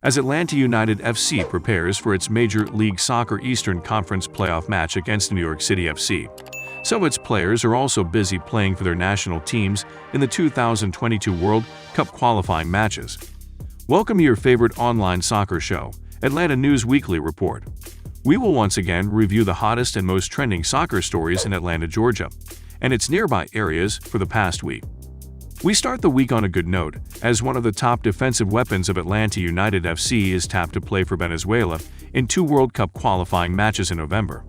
as Atlanta United FC prepares for its Major League Soccer Eastern Conference playoff match against New York City FC. Some of its players are also busy playing for their national teams in the 2022 World Cup qualifying matches. Welcome to your favorite online soccer show, Atlanta News Weekly Report. We will once again review the hottest and most trending soccer stories in Atlanta, Georgia, and its nearby areas for the past week. We start the week on a good note, as one of the top defensive weapons of Atlanta United FC is tapped to play for Venezuela in 2 World Cup qualifying matches in November.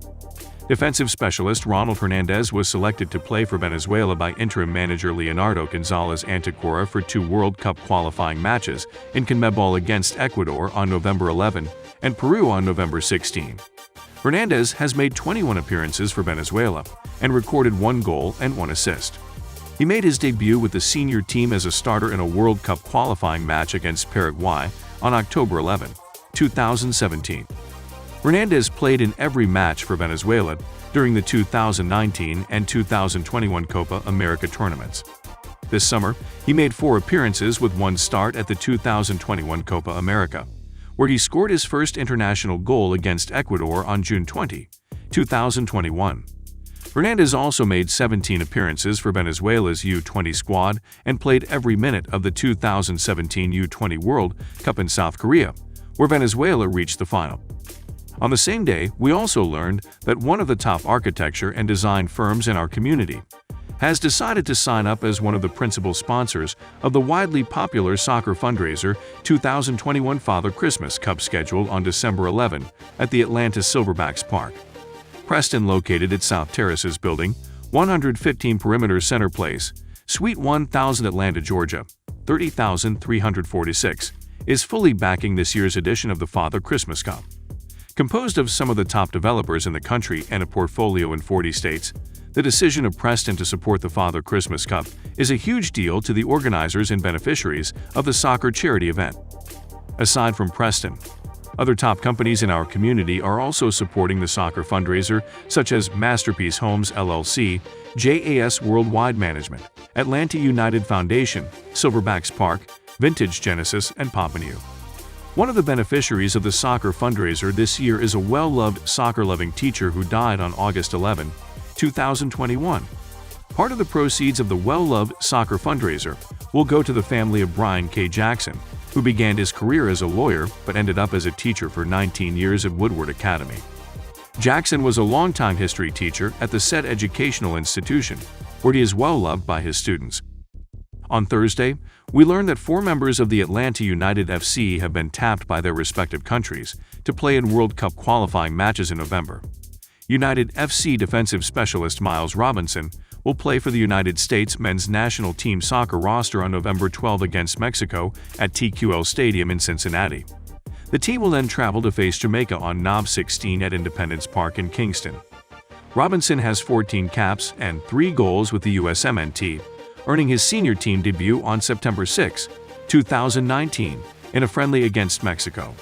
Defensive specialist Ronald Hernandez was selected to play for Venezuela by interim manager Leonardo Gonzalez Antequera for 2 World Cup qualifying matches in CONMEBOL against Ecuador on November 11 and Peru on November 16. Hernandez has made 21 appearances for Venezuela and recorded 1 goal and 1 assist. He made his debut with the senior team as a starter in a World Cup qualifying match against Paraguay on October 11, 2017. Hernandez played in every match for Venezuela during the 2019 and 2021 Copa America tournaments. This summer, he made 4 appearances with 1 start at the 2021 Copa America, where he scored his first international goal against Ecuador on June 20, 2021. Hernandez also made 17 appearances for Venezuela's U20 squad and played every minute of the 2017 U20 World Cup in South Korea, where Venezuela reached the final. On the same day, we also learned that one of the top architecture and design firms in our community has decided to sign up as one of the principal sponsors of the widely popular soccer fundraiser 2021 Father Christmas Cup scheduled on December 11 at the Atlanta Silverbacks Park. Preston, located at South Terraces Building, 115 Perimeter Center Place, Suite 1000, Atlanta, Georgia, 30,346, is fully backing this year's edition of the Father Christmas Cup. Composed of some of the top developers in the country and a portfolio in 40 states, the decision of Preston to support the Father Christmas Cup is a huge deal to the organizers and beneficiaries of the soccer charity event. Aside from Preston, other top companies in our community are also supporting the soccer fundraiser, such as Masterpiece Homes LLC, JAS Worldwide Management, Atlanta United Foundation, Silverbacks Park, Vintage Genesis, and Papanue. One of the beneficiaries of the soccer fundraiser this year is a well-loved soccer-loving teacher who died on August 11, 2021. Part of the proceeds of the well-loved soccer fundraiser will go to the family of Brian K. Jackson, who began his career as a lawyer but ended up as a teacher for 19 years at Woodward Academy. Jackson was a longtime history teacher at the said educational institution, where he is well-loved by his students. On Thursday, we learned that 4 members of the Atlanta United FC have been tapped by their respective countries to play in World Cup qualifying matches in November. United FC defensive specialist Miles Robinson will play for the United States men's national team soccer roster on November 12 against Mexico at TQL Stadium in Cincinnati. The team will then travel to face Jamaica on Knob 16 at Independence Park in Kingston. Robinson has 14 caps and 3 goals with the USMNT, earning his senior team debut on September 6, 2019, in a friendly against Mexico.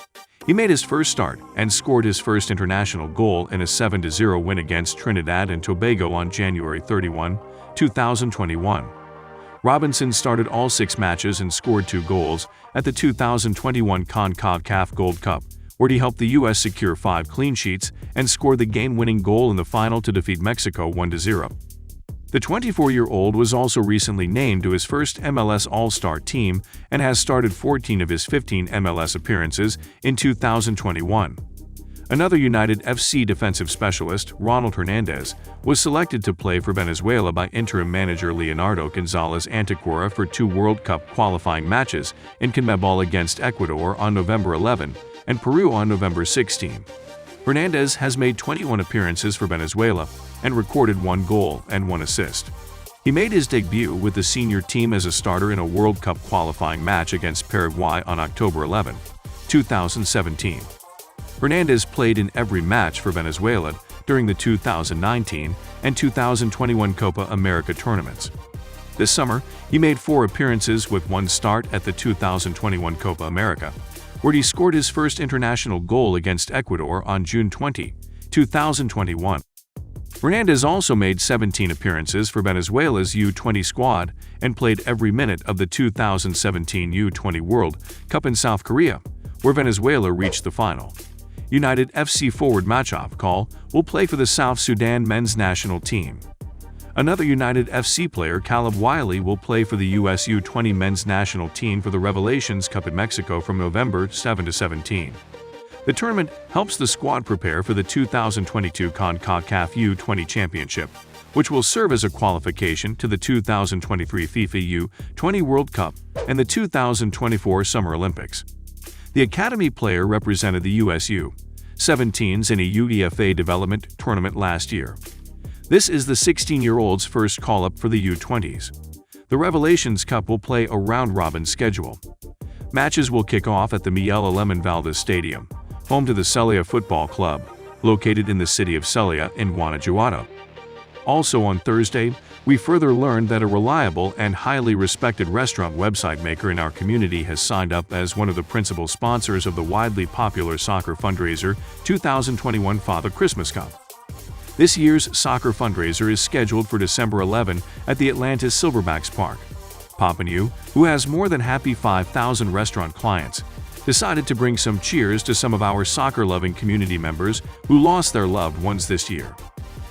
He made his first start and scored his first international goal in a 7-0 win against Trinidad and Tobago on January 31, 2021. Robinson started all 6 matches and scored 2 goals at the 2021 CONCACAF Gold Cup, where he helped the U.S. secure 5 clean sheets and scored the game-winning goal in the final to defeat Mexico 1-0. The 24-year-old was also recently named to his first MLS All-Star team and has started 14 of his 15 MLS appearances in 2021. Another United FC defensive specialist, Ronald Hernandez, was selected to play for Venezuela by interim manager Leonardo Gonzalez Antequera for 2 World Cup qualifying matches in CONMEBOL against Ecuador on November 11 and Peru on November 16. Hernandez has made 21 appearances for Venezuela and recorded 1 goal and 1 assist. He made his debut with the senior team as a starter in a World Cup qualifying match against Paraguay on October 11, 2017. Hernandez played in every match for Venezuela during the 2019 and 2021 Copa America tournaments. This summer, he made 4 appearances with 1 start at the 2021 Copa America, where he scored his first international goal against Ecuador on June 20, 2021. Hernandez also made 17 appearances for Venezuela's U20 squad and played every minute of the 2017 U20 World Cup in South Korea, where Venezuela reached the final. United FC forward Machop Call will play for the South Sudan men's national team. Another United FC player, Caleb Wiley, will play for the US U20 men's national team for the Revelations Cup in Mexico from November 7 to 17. The tournament helps the squad prepare for the 2022 CONCACAF U20 Championship, which will serve as a qualification to the 2023 FIFA U20 World Cup and the 2024 Summer Olympics. The academy player represented the US U17s in a UEFA development tournament last year. This is the 16-year-old's first call-up for the U20s. The Revelations Cup will play a round-robin schedule. Matches will kick off at the Miguel Alemán Valdez Stadium, home to the Celaya Football Club, located in the city of Celaya in Guanajuato. Also on Thursday, we further learned that a reliable and highly respected restaurant website maker in our community has signed up as one of the principal sponsors of the widely popular soccer fundraiser 2021 Father Christmas Cup. This year's soccer fundraiser is scheduled for December 11 at the Atlantis Silverbacks Park. Papineau, who has more than happy 5,000 restaurant clients, decided to bring some cheers to some of our soccer-loving community members who lost their loved ones this year.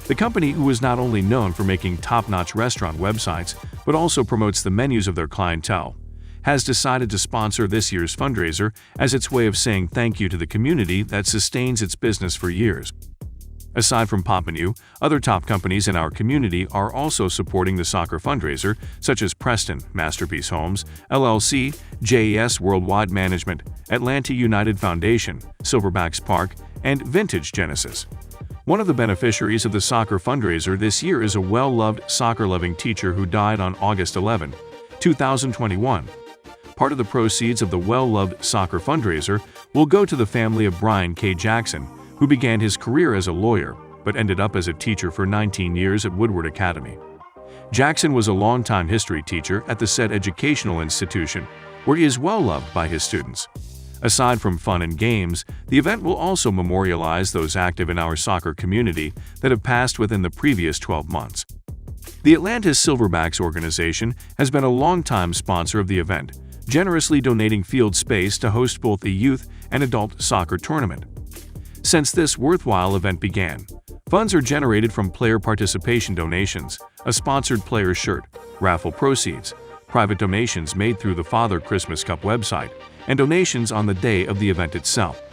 The company, who is not only known for making top-notch restaurant websites but also promotes the menus of their clientele, has decided to sponsor this year's fundraiser as its way of saying thank you to the community that sustains its business for years. Aside from Papineau, other top companies in our community are also supporting the soccer fundraiser, such as Preston, Masterpiece Homes, LLC, JES Worldwide Management, Atlanta United Foundation, Silverbacks Park, and Vintage Genesis. One of the beneficiaries of the soccer fundraiser this year is a well-loved soccer-loving teacher who died on August 11, 2021. Part of the proceeds of the well-loved soccer fundraiser will go to the family of Brian K. Jackson, who began his career as a lawyer but ended up as a teacher for 19 years at Woodward Academy. Jackson was a longtime history teacher at the said educational institution, where he is well loved by his students. Aside from fun and games, the event will also memorialize those active in our soccer community that have passed within the previous 12 months. The Atlantis Silverbacks organization has been a longtime sponsor of the event, generously donating field space to host both a youth and adult soccer tournament. Since this worthwhile event began, funds are generated from player participation donations, a sponsored player shirt, raffle proceeds, private donations made through the Father Christmas Cup website, and donations on the day of the event itself.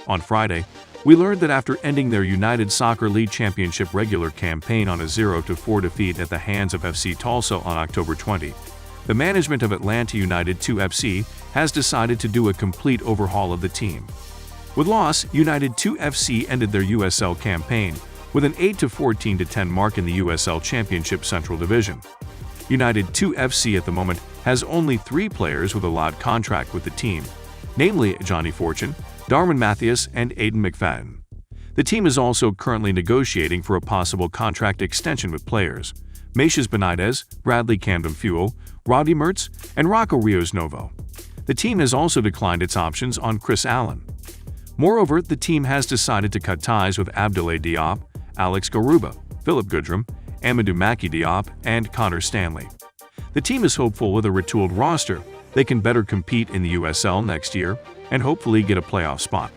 On Friday, we learned that after ending their United Soccer League Championship regular campaign on a 0-4 defeat at the hands of FC Tulsa on October 20, the management of Atlanta United 2 FC has decided to do a complete overhaul of the team. With loss, United 2 FC ended their USL campaign with an 8-14-10 mark in the USL Championship Central Division. United 2 FC at the moment has only 3 players with a live contract with the team, namely Johnny Fortune, Darwin Mathias, and Aidan McFadden. The team is also currently negotiating for a possible contract extension with players Matias Benitez, Bradley Camden Fuel, Roddy Mertz, and Rocco Rios Novo. The team has also declined its options on Chris Allen. Moreover, the team has decided to cut ties with Abdoulaye Diop, Alex Garuba, Philip Goodrum, Amadou Maki Diop, and Connor Stanley. The team is hopeful with a retooled roster they can better compete in the USL next year and hopefully get a playoff spot.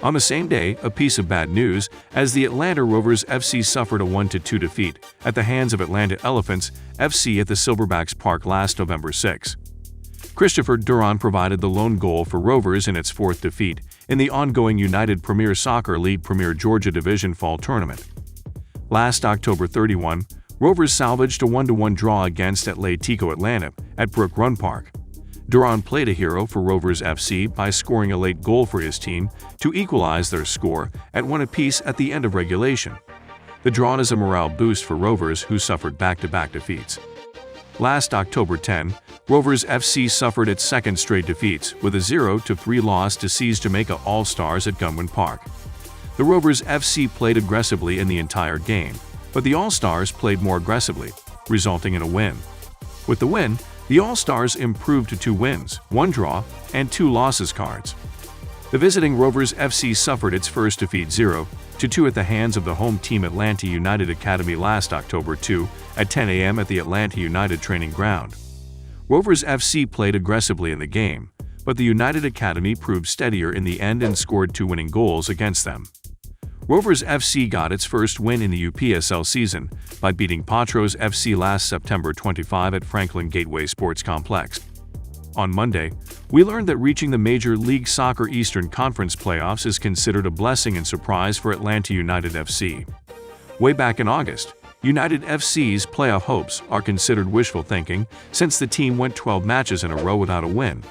On the same day, a piece of bad news as the Atlanta Rovers FC suffered a 1-2 defeat at the hands of Atlanta Elephants FC at the Silverbacks Park last November 6. Christopher Duran provided the lone goal for Rovers in its 4th defeat in the ongoing United Premier Soccer League Premier Georgia Division Fall Tournament. Last October 31, Rovers salvaged a 1-1 draw against Atletico Atlanta at Brook Run Park. Duran played a hero for Rovers FC by scoring a late goal for his team to equalize their score at 1 apiece at the end of regulation. The draw is a morale boost for Rovers, who suffered back-to-back defeats. Last October 10, Rovers FC suffered its 2nd straight defeats with a 0-3 loss to C's Jamaica All-Stars at Gunwin Park. The Rovers FC played aggressively in the entire game, but the All-Stars played more aggressively, resulting in a win. With the win, the All-Stars improved to 2 wins, 1 draw, and 2 losses cards. The visiting Rovers FC suffered its first defeat 0-2 at the hands of the home team Atlanta United Academy last October 2 at 10 a.m. at the Atlanta United training ground. Rovers FC played aggressively in the game, but the United Academy proved steadier in the end and scored 2 winning goals against them. Rovers FC got its first win in the UPSL season by beating Patros FC last September 25 at Franklin Gateway Sports Complex. On Monday, we learned that reaching the Major League Soccer Eastern Conference playoffs is considered a blessing and surprise for Atlanta United FC. Way back in August, United FC's playoff hopes are considered wishful thinking since the team went 12 matches in a row without a win.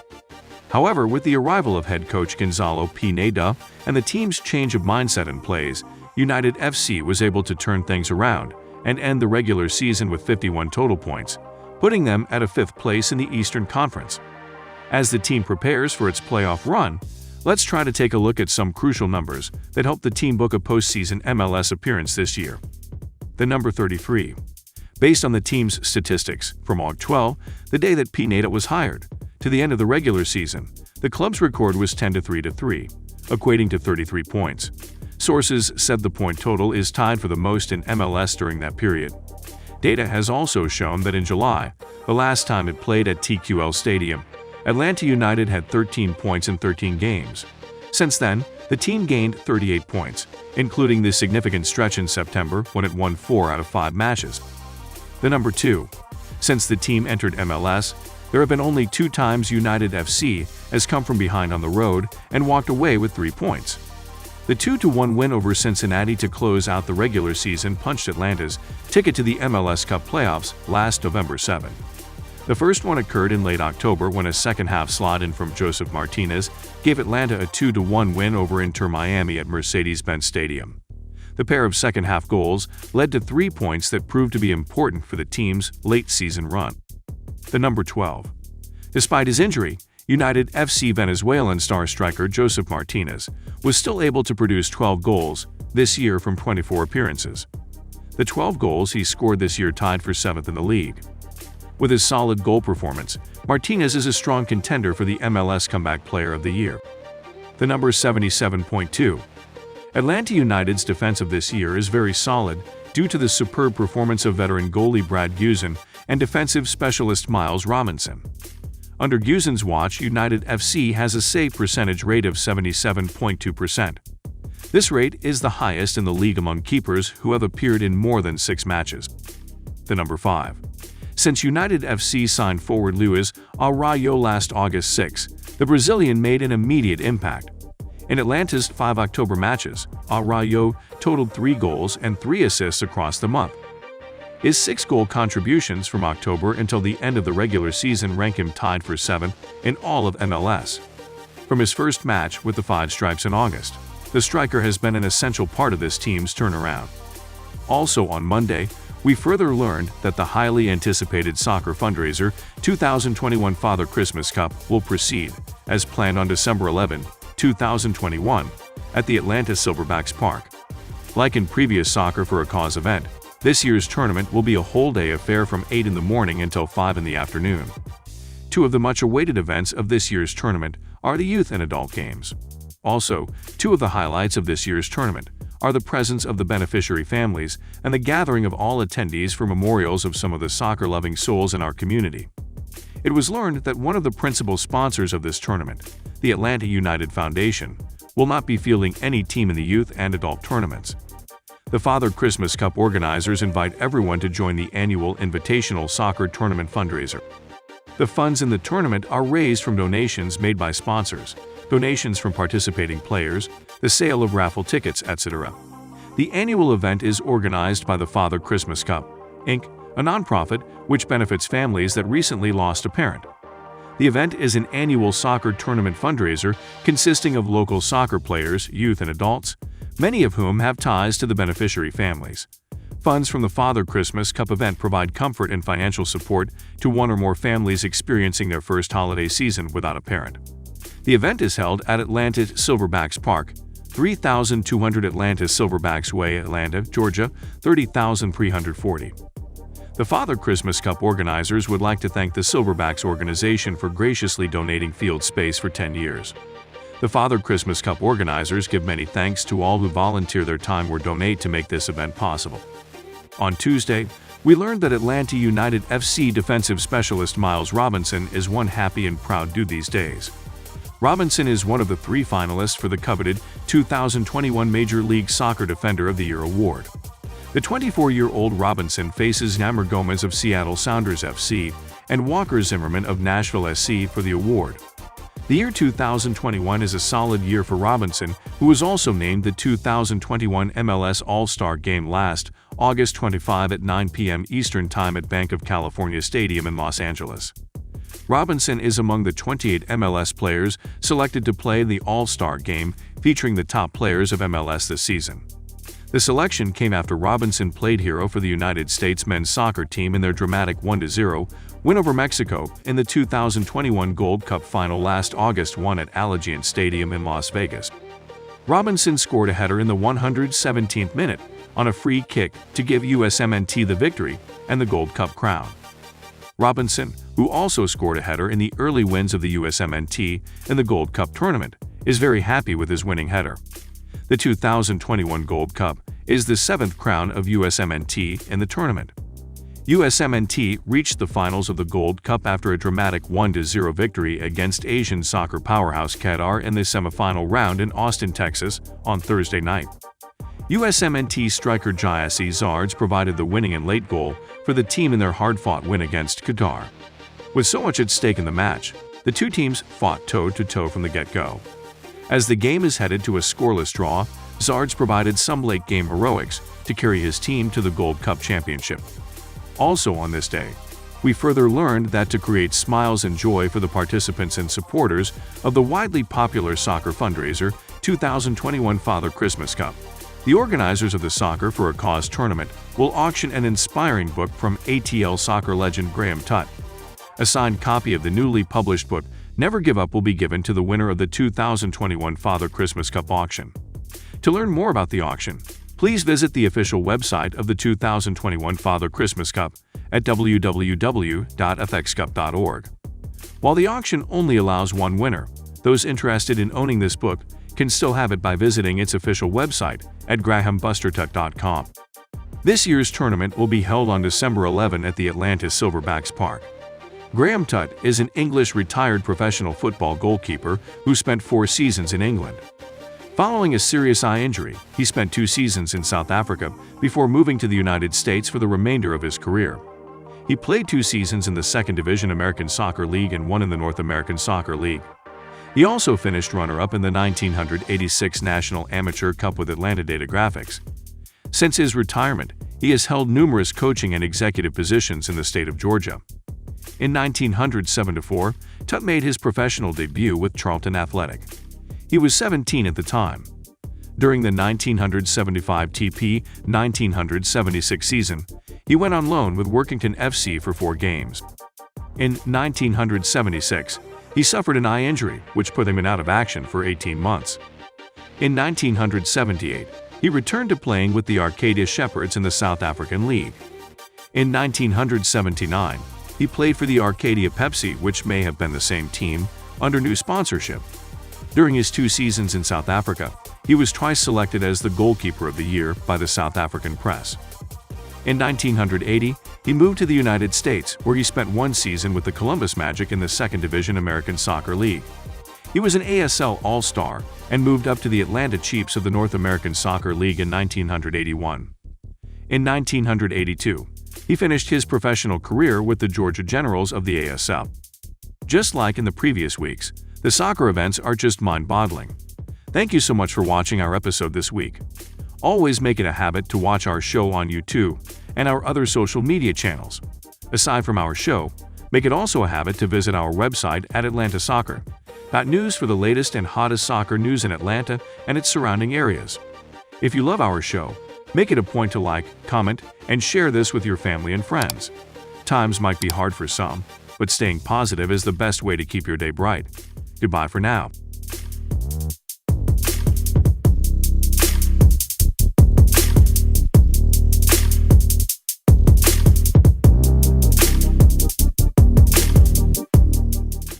However, with the arrival of head coach Gonzalo Pineda and the team's change of mindset and plays, United FC was able to turn things around and end the regular season with 51 total points, putting them at a 5th place in the Eastern Conference. As the team prepares for its playoff run, let's try to take a look at some crucial numbers that help the team book a postseason MLS appearance this year. The number 33. Based on the team's statistics, from August 12, the day that Pineda was hired, to the end of the regular season, the club's record was 10-3-3, equating to 33 points. Sources said the point total is tied for the most in MLS during that period. Data has also shown that in July, the last time it played at TQL Stadium, Atlanta United had 13 points in 13 games. Since then, the team gained 38 points, including the significant stretch in September when it won 4 out of 5 matches. The number 2. Since the team entered MLS, there have been only 2 times United FC has come from behind on the road and walked away with 3 points. The 2-1 win over Cincinnati to close out the regular season punched Atlanta's ticket to the MLS Cup playoffs last November 7. The first one occurred in late October when a second-half slot-in from Joseph Martinez gave Atlanta a 2-1 win over Inter Miami at Mercedes-Benz Stadium. The pair of second-half goals led to 3 points that proved to be important for the team's late-season run. The number 12. Despite his injury, United FC Venezuelan star striker Joseph Martinez was still able to produce 12 goals this year from 24 appearances. The 12 goals he scored this year tied for 7th in the league. With his solid goal performance, Martinez is a strong contender for the MLS Comeback Player of the Year. The number 77.2. Atlanta United's defense of this year is very solid due to the superb performance of veteran goalie Brad Guzan and defensive specialist Miles Robinson. Under Guzan's watch, United FC has a save percentage rate of 77.2%. This rate is the highest in the league among keepers who have appeared in more than 6 matches. The number 5. Since United FC signed forward Luis Araujo last August 6, the Brazilian made an immediate impact. In Atlanta's 5 October matches, Araujo totaled 3 goals and 3 assists across the month. His 6-goal contributions from October until the end of the regular season rank him tied for 7th in all of MLS. From his first match with the Five Stripes in August, the striker has been an essential part of this team's turnaround. Also on Monday, we further learned that the highly anticipated soccer fundraiser 2021 Father Christmas Cup will proceed, as planned on December 11, 2021, at the Atlanta Silverbacks Park. Like in previous Soccer for a Cause event, this year's tournament will be a whole-day affair from 8 in the morning until 5 in the afternoon. 2 of the much-awaited events of this year's tournament are the youth and adult games. Also, 2 of the highlights of this year's tournament are the presence of the beneficiary families and the gathering of all attendees for memorials of some of the soccer-loving souls in our community. It was learned that one of the principal sponsors of this tournament, the Atlanta United Foundation, will not be fielding any team in the youth and adult tournaments. The Father Christmas Cup organizers invite everyone to join the annual Invitational Soccer Tournament fundraiser. The funds in the tournament are raised from donations made by sponsors, donations from participating players, the sale of raffle tickets, etc. The annual event is organized by the Father Christmas Cup, Inc., a nonprofit which benefits families that recently lost a parent. The event is an annual soccer tournament fundraiser consisting of local soccer players, youth and adults, many of whom have ties to the beneficiary families. Funds from the Father Christmas Cup event provide comfort and financial support to one or more families experiencing their first holiday season without a parent. The event is held at Atlanta Silverbacks Park, 3200 Atlanta Silverbacks Way, Atlanta, Georgia, 30340. The Father Christmas Cup organizers would like to thank the Silverbacks organization for graciously donating field space for 10 years. The Father Christmas Cup organizers give many thanks to all who volunteer their time or donate to make this event possible. On Tuesday, we learned that Atlanta United FC defensive specialist Miles Robinson is one happy and proud dude these days. Robinson is one of the 3 finalists for the coveted 2021 Major League Soccer Defender of the Year award. The 24-year-old Robinson faces Yammer Gomez of Seattle Sounders FC and Walker Zimmerman of Nashville SC for the award. The year 2021 is a solid year for Robinson, who was also named the 2021 MLS All-Star Game last August 25 at 9 p.m. Eastern Time at Banc of California Stadium in Los Angeles. Robinson is among the 28 MLS players selected to play the All-Star Game, featuring the top players of MLS this season. The selection came after Robinson played hero for the United States men's soccer team in their dramatic 1-0 win over Mexico in the 2021 Gold Cup final last August 1 at Allegiant Stadium in Las Vegas. Robinson scored a header in the 117th minute on a free kick to give USMNT the victory and the Gold Cup crown. Robinson, who also scored a header in the early wins of the USMNT in the Gold Cup tournament, is very happy with his winning header. The 2021 Gold Cup is the 7th crown of USMNT in the tournament. USMNT reached the finals of the Gold Cup after a dramatic 1-0 victory against Asian soccer powerhouse Qatar in the semifinal round in Austin, Texas, on Thursday night. USMNT striker Jayassi Zardes provided the winning and late goal for the team in their hard-fought win against Qatar. With so much at stake in the match, the two teams fought toe-to-toe from the get-go. As the game is headed to a scoreless draw, Zardes provided some late-game heroics to carry his team to the Gold Cup championship. Also on this day, we further learned that to create smiles and joy for the participants and supporters of the widely popular soccer fundraiser 2021 Father Christmas Cup, the organizers of the Soccer for a Cause tournament will auction an inspiring book from ATL soccer legend Graham Tutt. A signed copy of the newly published book, Never Give Up, will be given to the winner of the 2021 Father Christmas Cup auction. To learn more about the auction, please visit the official website of the 2021 Father Christmas Cup at www.fxcup.org. While the auction only allows one winner, those interested in owning this book can still have it by visiting its official website at grahambustertutt.com. This year's tournament will be held on December 11 at the Atlanta Silverbacks Park. Graham Tutt is an English retired professional football goalkeeper who spent 4 seasons in England. Following a serious eye injury, he spent 2 seasons in South Africa before moving to the United States for the remainder of his career. He played 2 seasons in the 2nd Division American Soccer League and 1 in the North American Soccer League. He also finished runner-up in the 1986 National Amateur Cup with Atlanta Data Graphics. Since his retirement, he has held numerous coaching and executive positions in the state of Georgia. In 1974, Tutt made his professional debut with Charlton Athletic. He was 17 at the time. During the 1975 TP 1976 season, he went on loan with Workington FC for 4 games. In 1976, he suffered an eye injury, which put him out of action for 18 months. In 1978, he returned to playing with the Arcadia Shepherds in the South African League. In 1979, he played for the Arcadia Pepsi, which may have been the same team, under new sponsorship. During his 2 seasons in South Africa, he was twice selected as the Goalkeeper of the Year by the South African press. In 1980, he moved to the United States, where he spent 1 season with the Columbus Magic in the 2nd Division American Soccer League. He was an ASL All-Star and moved up to the Atlanta Chiefs of the North American Soccer League in 1981. In 1982, he finished his professional career with the Georgia Generals of the ASL. Just like in the previous weeks, the soccer events are just mind-boggling. Thank you so much for watching our episode this week. Always make it a habit to watch our show on YouTube and our other social media channels. Aside from our show, make it also a habit to visit our website at Atlanta Soccer. News for the latest and hottest soccer news in Atlanta and its surrounding areas. If you love our show, make it a point to like, comment, and share this with your family and friends. Times might be hard for some, but staying positive is the best way to keep your day bright. Goodbye for now.